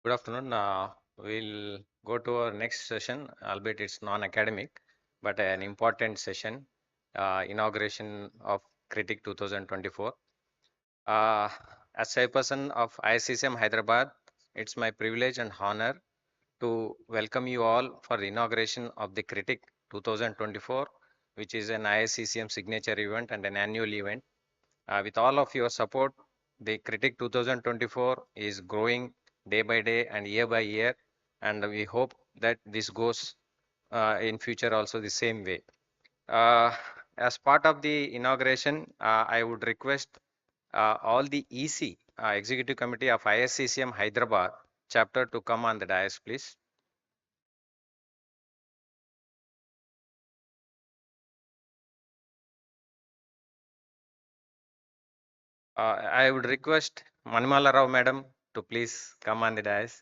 Good afternoon. We'll go to our next session, albeit it's non-academic, but an important session, inauguration of CRITIC 2024. As chairperson of ISCCM Hyderabad, it's my privilege and honor to welcome you all for the inauguration of the CRITIC 2024, which is an ISCCM signature event and an annual event. With all of your support, the CRITIC 2024 is growing day by day and year by year, and we hope that this goes in future also the same way. As part of the inauguration, I would request all the EC, Executive Committee of ISCCM Hyderabad chapter to come on the dais, please. I would request Manimala Rao madam to please come on the dais.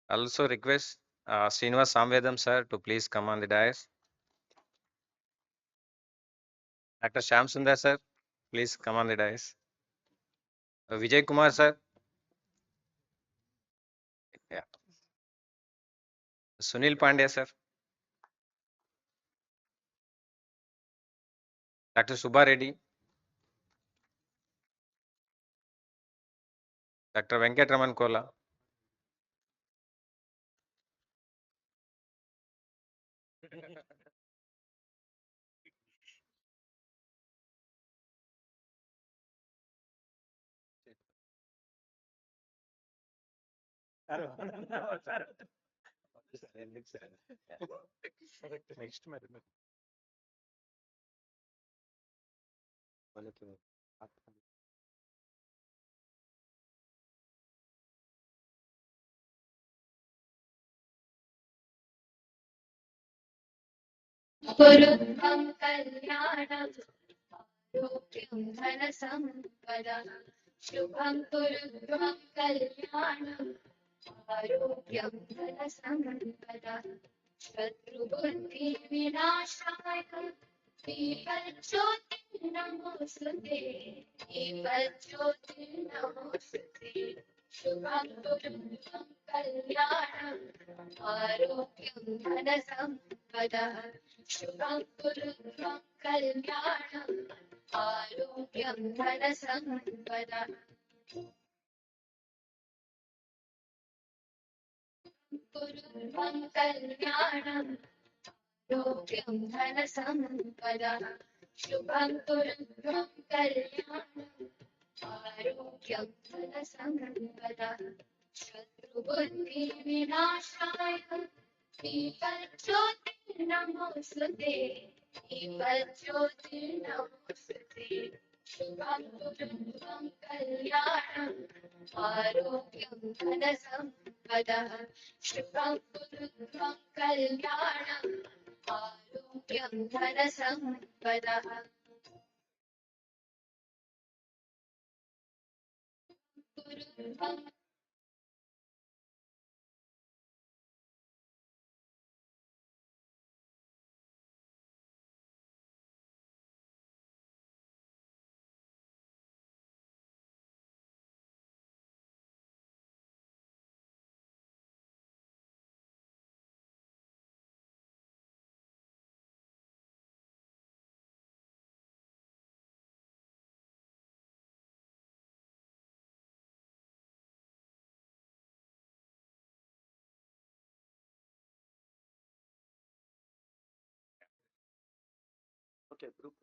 Also request Srinivas Samvedam sir to please come on the dais. Dr. Shyam Sundar sir, please come on the dais. Vijay Kumar sir, yeah. Sunil Pandya sir, Dr. Subba Reddy, Dr. Venkat Raman Kola, कुरुभं कल्याणं आरोग्यं धनसम्पदः शुभं कुरुभं कल्याणम् आरोग्यं धनसम्पदः शत्रुबुद्धिविनाशाय दीपज्योतिर्नमोऽस्तुते दीपज्योतिर्नमोऽस्तुते शुभं कुरुभं कल्याणम् आरोग्यं धनसम्पदः शुभं कुरुभं कल्याणम् आरोग्यं धनसम्पदः कुरुभं कल्याणम् आरोग्यं धनसम्पदः शुभं कुरुभं कल्याणम् आरोग्यं धनसम्पदः शत्रुबुद्धिविनाशाय दीपज्योतिर्नमोऽस्तुते दीपज्योतिर्नमोऽस्तुते शुभं कुरुभं कल्याणम् आरोग्यं धनसम्पदः शुभं कुरुभं कल्याणम् आरोग्यं धनसम्पदः कुरुभं Okay, group.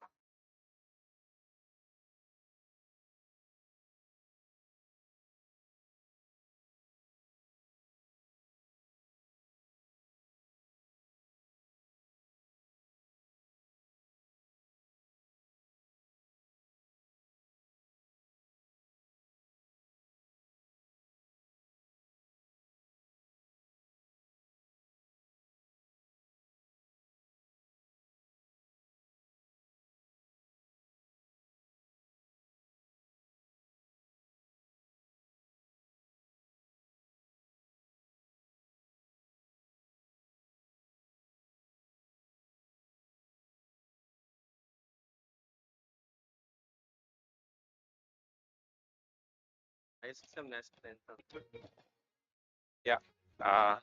Yeah. Uh,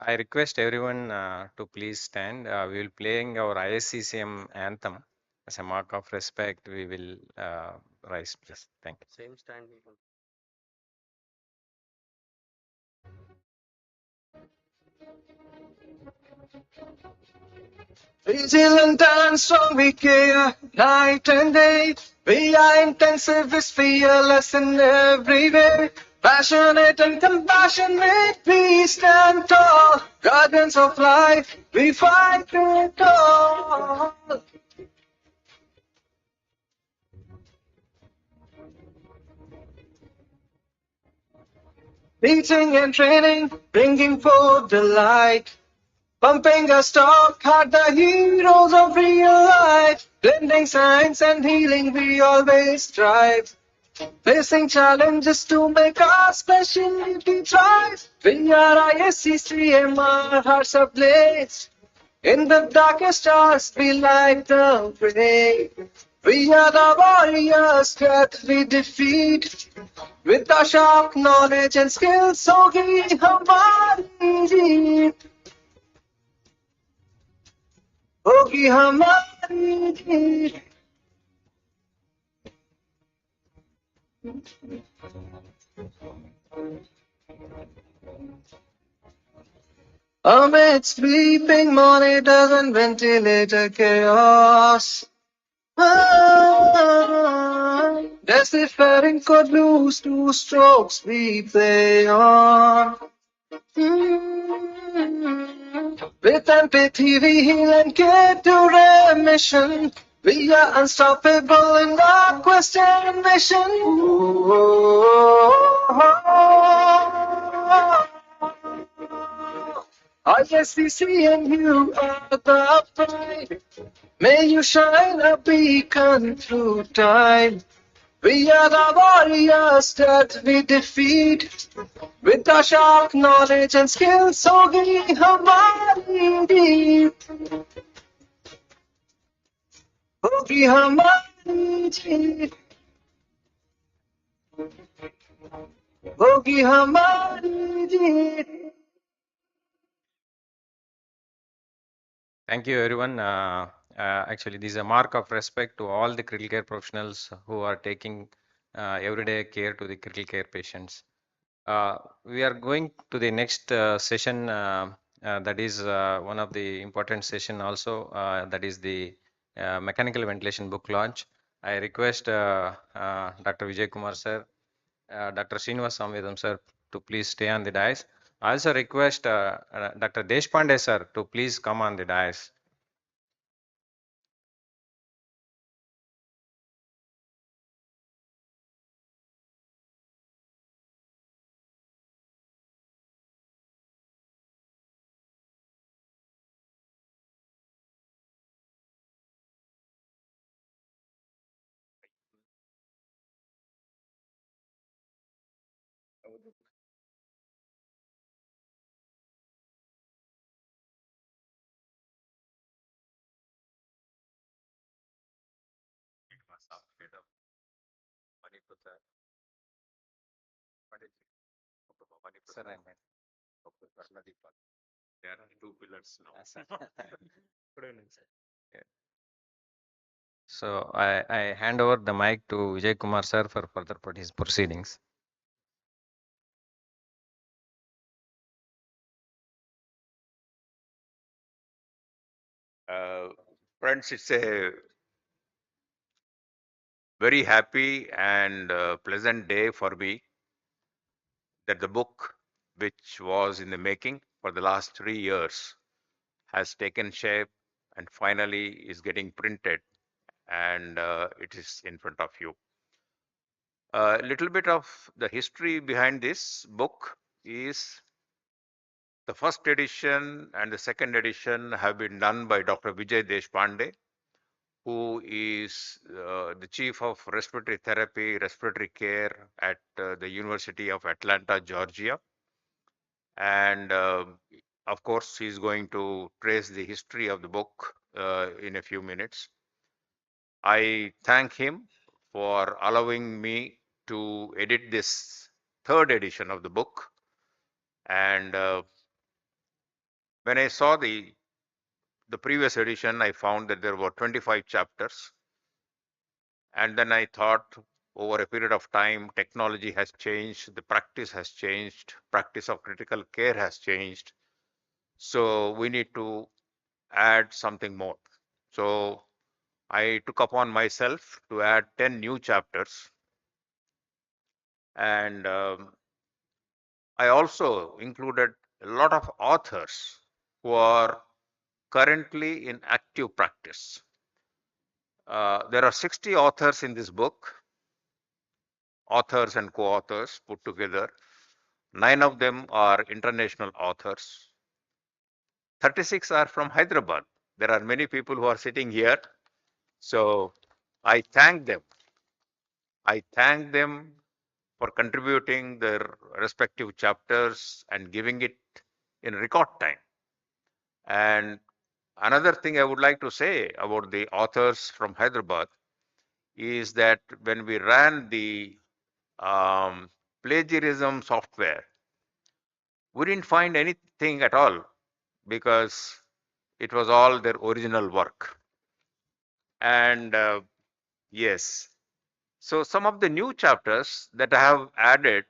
I request everyone to please stand. We will playing our ISCCM anthem as a mark of respect. We will rise, please. Thank you. Same stand. Vigilant and strong we care, night and day. We are intensive, fearless in every way. Passionate and compassionate, we stand tall. Guardians of life, we fight it all. Teaching and training, bringing forth the light. Pumping a stock at the heroes of real life. Blending science and healing, we always strive. Facing challenges to make our specialty thrive. We are ISCCM, our hearts ablaze. In the darkest hours, we light the way. We are the warriors that we defeat. With our sharp knowledge and skill, so we हमारी जीत होगी हमारी जीत. Amid sweeping monitors and ventilator chaos. Deciphering code blues, two strokes we play on. With empathy we heal and get to remission. We are unstoppable in our quest and mission. ISCC and you are the pride. May you shine a beacon through time. We are the warriors that we defeat. With our sharp knowledge and skill, so we हमारी जीत होगी हमारी जीत होगी हमारी जीत. Thank you, everyone. Actually, this is a mark of respect to all the critical care professionals who are taking everyday care to the critical care patients. We are going to the next session. That is one of the important session also. That is the mechanical ventilation book launch. I request Dr. Vijay Kumar sir, Dr. Srinivas Samvedam sir to please stay on the dais. I also request Dr. Deshpande sir to please come on the dais. Sir, I meant. There are two pillars now. Good evening, sir. Yeah. So I hand over the mic to Vijay Kumar sir for further his proceedings. Friends, it's a very happy and pleasant day for me that the book, which was in the making for the last 3 years, has taken shape and finally is getting printed, and it is in front of you. A little bit of the history behind this book is the first edition and the second edition have been done by Dr. Vijay Deshpande, who is the chief of respiratory therapy, respiratory care at the University of Atlanta, Georgia. And of course, he's going to trace the history of the book in a few minutes. I thank him for allowing me to edit this third edition of the book. And when I saw the previous edition, I found that there were 25 chapters. And then I thought, over a period of time, technology has changed, the practice has changed, practice of critical care has changed. So we need to add something more. So I took upon myself to add 10 new chapters. And I also included a lot of authors who are currently in active practice. There are 60 authors in this book, authors and co-authors put together. 9 of them are international authors. 36 are from Hyderabad. There are many people who are sitting here. So I thank them. I thank them for contributing their respective chapters and giving it in record time. And another thing I would like to say about the authors from Hyderabad is that when we ran the plagiarism software, we didn't find anything at all because it was all their original work. And yes, so some of the new chapters that I have added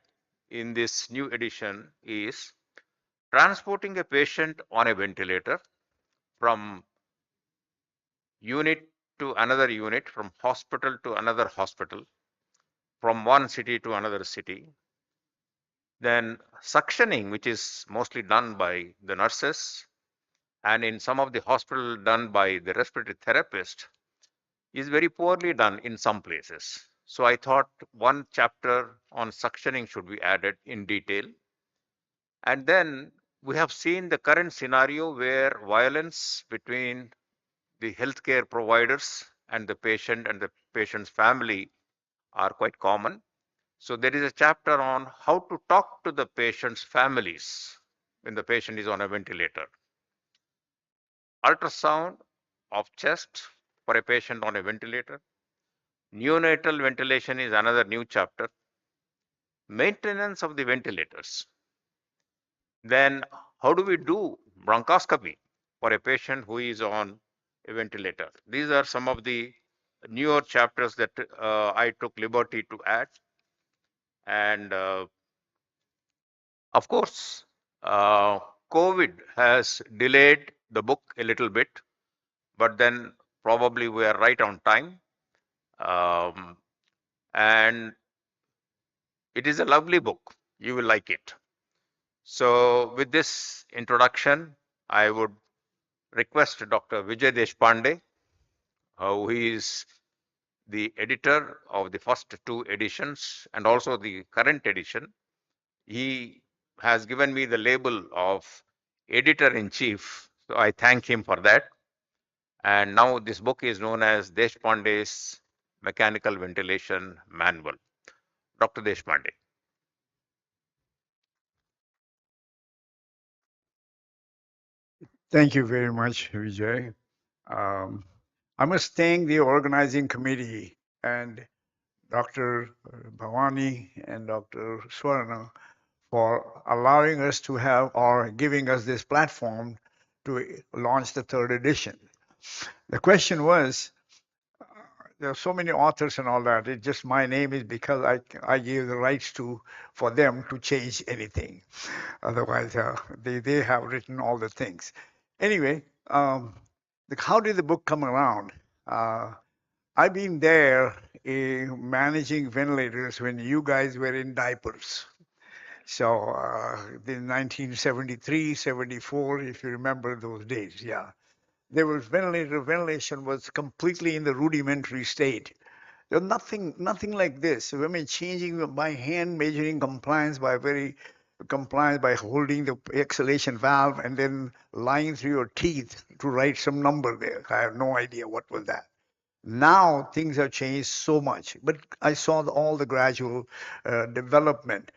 in this new edition is transporting a patient on a ventilator from unit to another unit, from hospital to another hospital, from one city to another city. Then suctioning, which is mostly done by the nurses, and in some of the hospital done by the respiratory therapist, is very poorly done in some places. So I thought one chapter on suctioning should be added in detail. And then we have seen the current scenario where violence between the healthcare providers and the patient's family are quite common. So there is a chapter on how to talk to the patient's families when the patient is on a ventilator. Ultrasound of chest for a patient on a ventilator. Neonatal ventilation is another new chapter. Maintenance of the ventilators. Then how do we do bronchoscopy for a patient who is on a ventilator? These are some of the newer chapters that I took liberty to add. And of course, COVID has delayed the book a little bit, but then probably we are right on time. And it is a lovely book. You will like it. So with this introduction, I would request Dr. Vijay Deshpande, who is the editor of the first 2 editions and also the current edition. He has given me the label of editor in chief. So I thank him for that. And now this book is known as Deshpande's Mechanical Ventilation Manual. Dr. Deshpande. Thank you very much, Vijay. Um, I must thank the organizing committee and Dr. Bhavani and Dr. Swarna for allowing us to have or giving us this platform to launch the 3rd edition. The question was, there are so many authors and all that. It's just my name is because I gave the rights for them to change anything. Otherwise, they have written all the things. Anyway, how did the book come around? I've been there managing ventilators when you guys were in diapers. So in 1973, 74, if you remember those days, yeah. There was ventilation was completely in the rudimentary state. There was nothing like this. Women changing by hand, measuring compliance by holding the exhalation valve and then lying through your teeth to write some number there. I have no idea what was that. Now things have changed so much, but I saw all the gradual development.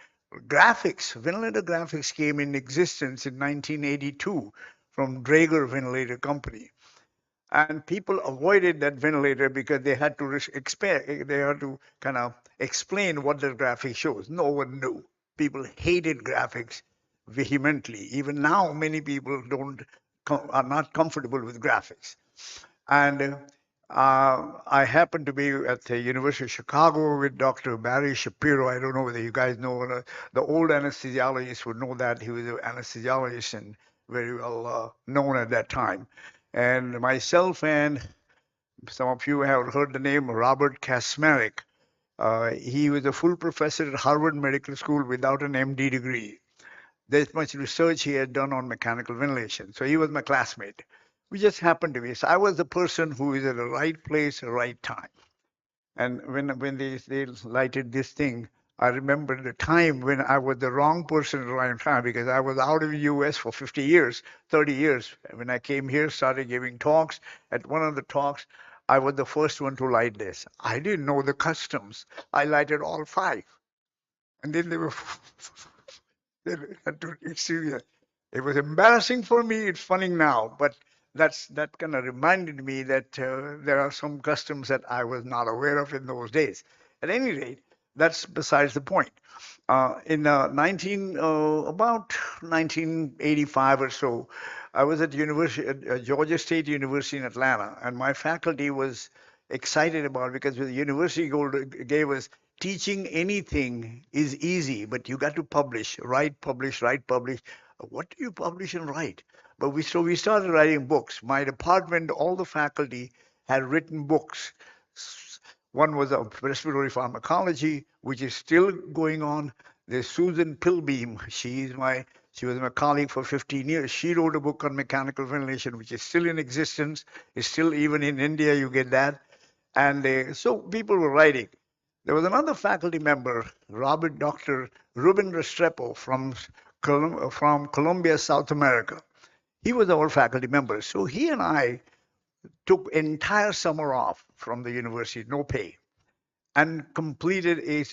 Graphics, ventilator graphics came in existence in 1982 from Draeger Ventilator Company. And people avoided that ventilator because they had to they had to kind of explain what the graphic shows. No one knew. People hated graphics vehemently. Even now, many people don't are not comfortable with graphics. And I happened to be at the University of Chicago with Dr. Barry Shapiro. I don't know whether you guys know, the old anesthesiologist would know that. He was an anesthesiologist and very well known at that time. And myself and some of you have heard the name Robert Kasmarek. He was a full professor at Harvard Medical School without an MD degree. There's much research he had done on mechanical ventilation. So he was my classmate. We just happened to be. So I was the person who is at the right place, right time. And when they lighted this thing, I remember the time when I was the wrong person at the right time because I was out of the US for 50 years, 30 years. When I came here, started giving talks. At one of the talks, I was the first one to light this. I didn't know the customs. I lighted all five. And then they were it was embarrassing for me. It's funny now, but that kind of reminded me that there are some customs that I was not aware of in those days. At any rate, that's besides the point. In about 1985 or so, I was at Georgia State University in Atlanta, and my faculty was excited about it because the university gave us teaching anything is easy, but you got to publish, write, publish, write, publish. What do you publish and write? But we started writing books. My department, all the faculty had written books. One was of respiratory pharmacology, which is still going on. There's Susan Pilbeam. She was my colleague for 15 years. She wrote a book on mechanical ventilation, which is still in existence. It's still, even in India, you get that. And so people were writing. There was another faculty member, Dr. Ruben Restrepo from Colombia, South America. He was our faculty member. So he and I took entire summer off from the university, no pay, and completed a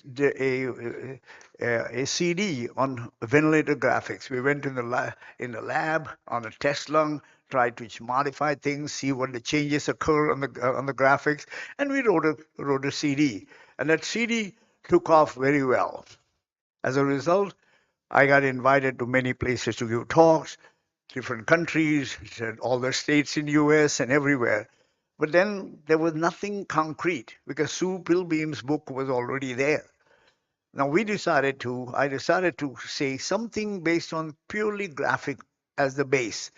CD on ventilator graphics. We went in the lab on a test lung, tried to modify things, see what the changes occur on the graphics, and we wrote a CD. And that CD took off very well. As a result, I got invited to many places to give talks, different countries, all the states in US and everywhere. But then there was nothing concrete because Sue Pilbeam's book was already there. Now I decided to say something based on purely graphic as the base.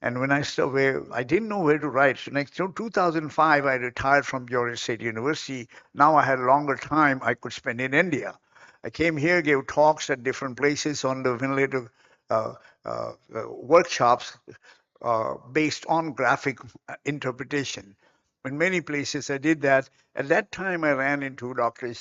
And when I didn't know where to write. So next 2005, I retired from Georgia State University. Now I had longer time I could spend in India. I came here, gave talks at different places on the ventilator workshops based on graphic interpretation. In many places I did that. At that time, I ran into Dr.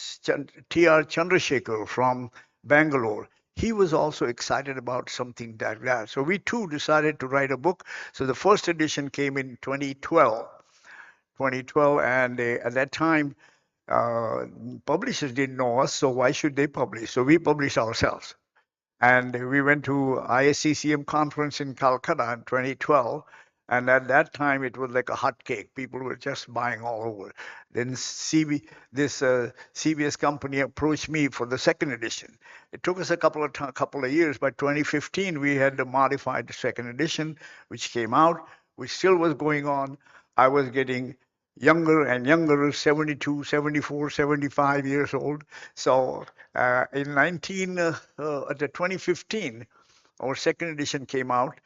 T.R. Chandrasekhar from Bangalore. He was also excited about something like that. So we too decided to write a book. So the first edition came in 2012. And at that time, publishers didn't know us, so why should they publish? So we published ourselves. And we went to ISCCM conference in Calcutta in 2012. And at that time, it was like a hot cake. People were just buying all over. Then CBS company approached me for the second edition. It took us a couple of years. By 2015, we had the modified second edition, which came out, which still was going on. I was getting younger and younger, 72, 74, 75 years old. So in 2015, our second edition came out.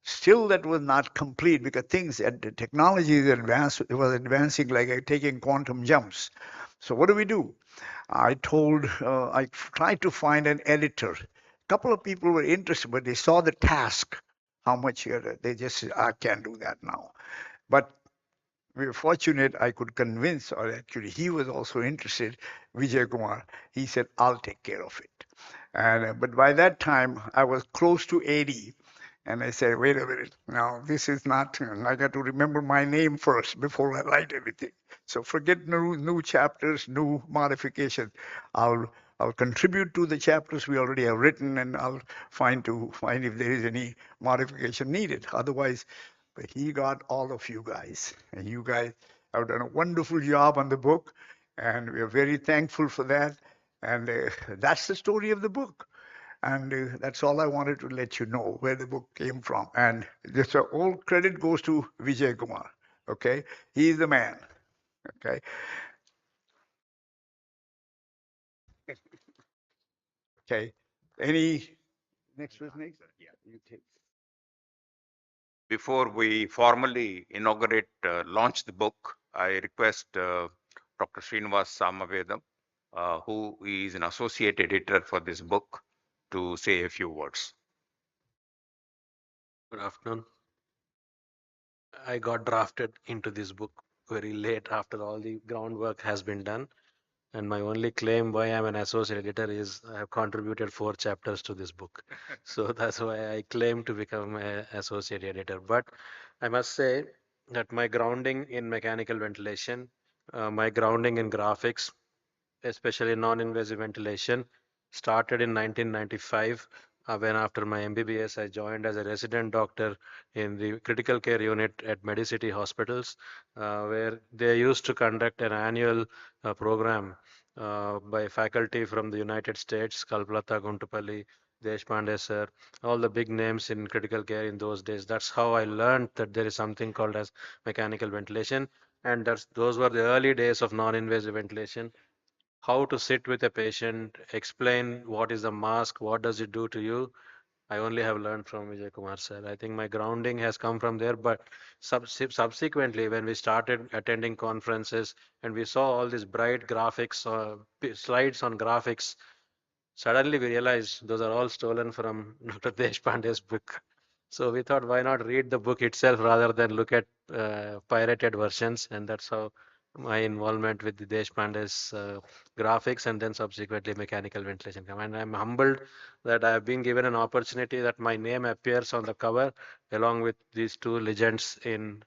Still, that was not complete because the technology is advanced. It was advancing like taking quantum jumps. So what do we do? I tried to find an editor. A couple of people were interested, but they saw the task, how much they just said, I can't do that now. But we were fortunate I could convince, or actually he was also interested, Vijay Kumar. He said, I'll take care of it. But by that time, I was close to 80. And I said, wait a minute, now this is not, I got to remember my name first before I write anything. So forget new chapters, new modifications. I'll contribute to the chapters we already have written, and I'll find if there is any modification needed. Otherwise, but he got all of you guys. And you guys have done a wonderful job on the book, and we are very thankful for that. And that's the story of the book. And that's all I wanted to let you know where the book came from. And this all credit goes to Vijay Kumar. Okay, he's the man. Okay, okay. Any next was next? Yeah, you take. Before we formally inaugurate, launch the book, I request Dr. Srinivas Samavedam, who is an associate editor for this book, to say a few words. Good afternoon. I got drafted into this book very late after all the groundwork has been done. And my only claim why I'm an associate editor is I have contributed 4 chapters to this book. So that's why I claim to become an associate editor. But I must say that my grounding in mechanical ventilation, my grounding in graphics, especially non-invasive ventilation, started in 1995 when after my MBBS I joined as a resident doctor in the critical care unit at Medicity hospitals, where they used to conduct an annual program by faculty from the United States, Kalpalata Guntupalli, Deshpande sir, all the big names in critical care in those days. That's how I learned that there is something called as mechanical ventilation, and those were the early days of non-invasive ventilation. How to sit with a patient, explain what is a mask, what does it do to you. I only have learned from Vijay Kumar sir. I think my grounding has come from there, but subsequently, when we started attending conferences and we saw all these bright graphics, slides on graphics, suddenly we realized those are all stolen from Dr. Deshpande's book. So we thought, why not read the book itself rather than look at pirated versions? And that's how my involvement with the Deshpande's graphics and then subsequently mechanical ventilation came. And I'm humbled that I have been given an opportunity that my name appears on the cover along with these 2 legends in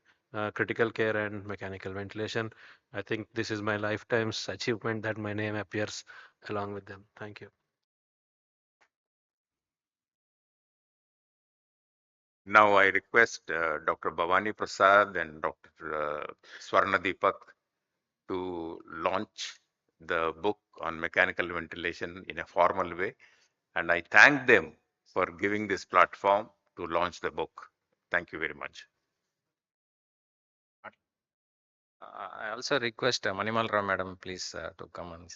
critical care and mechanical ventilation. I think this is my lifetime's achievement that my name appears along with them. Thank you. Now I request Dr. Bhavani Prasad and Dr. Swarna Deepak to launch the book on mechanical ventilation in a formal way. And I thank them for giving this platform to launch the book. Thank you very much. I also request Manimal Rao madam, please, to come on.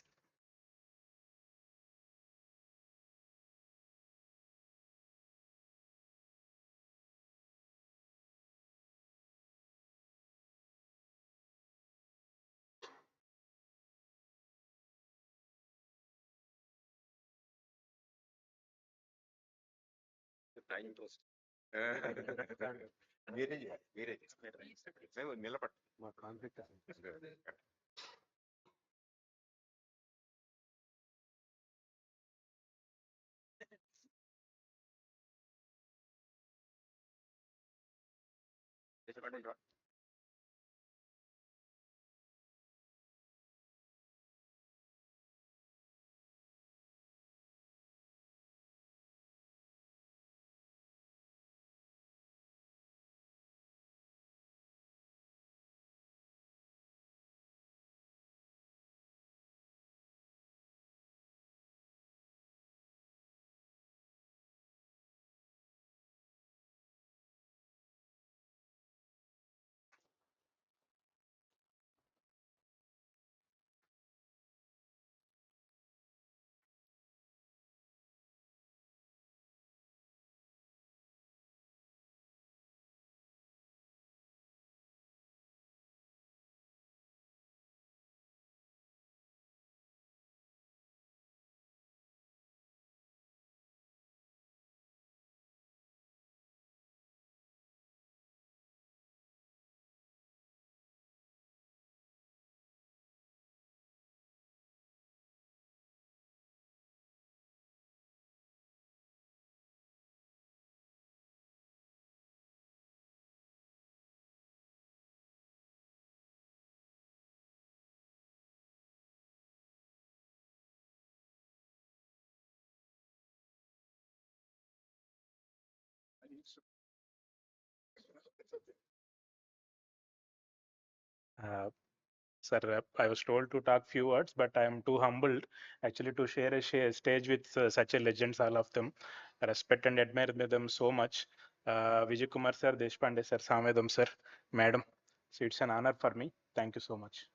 Sir, I was told to talk few words, but I am too humbled actually to share a stage with such a legends, all of them. I respect and admire them so much. Vijay Kumar sir, Deshpande sir, Samedam sir, madam. So it's an honor for me. Thank you so much.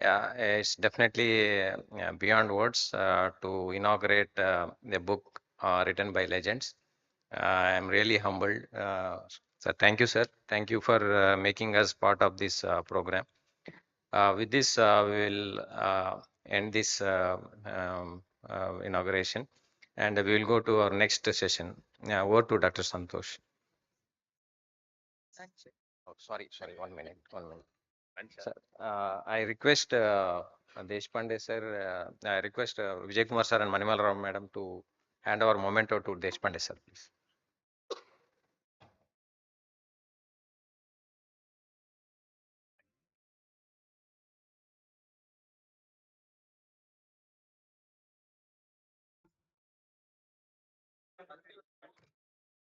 Yeah, it's definitely beyond words to inaugurate the book written by legends. I'm really humbled. So thank you, sir. Thank you for making us part of this program. With this, we will end this inauguration, and we will go to our next session. Over to Dr. Santosh. Oh, sorry, 1 minute, 1 minute. Sir, I request Deshpande sir, I request Vijay Kumar sir and Manimal Rao madam to hand over memento to Deshpande sir, please.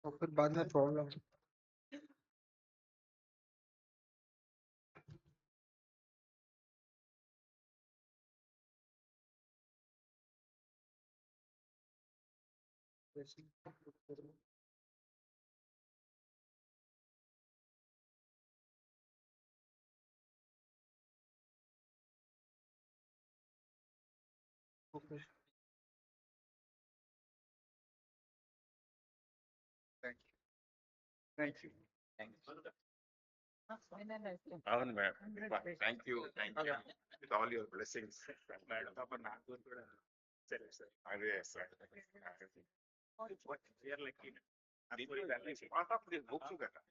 और फिर बाद में problem okay Thank you. Avan, ma'am. Thank you. With all your blessings. Yes, sir. Part of this book together.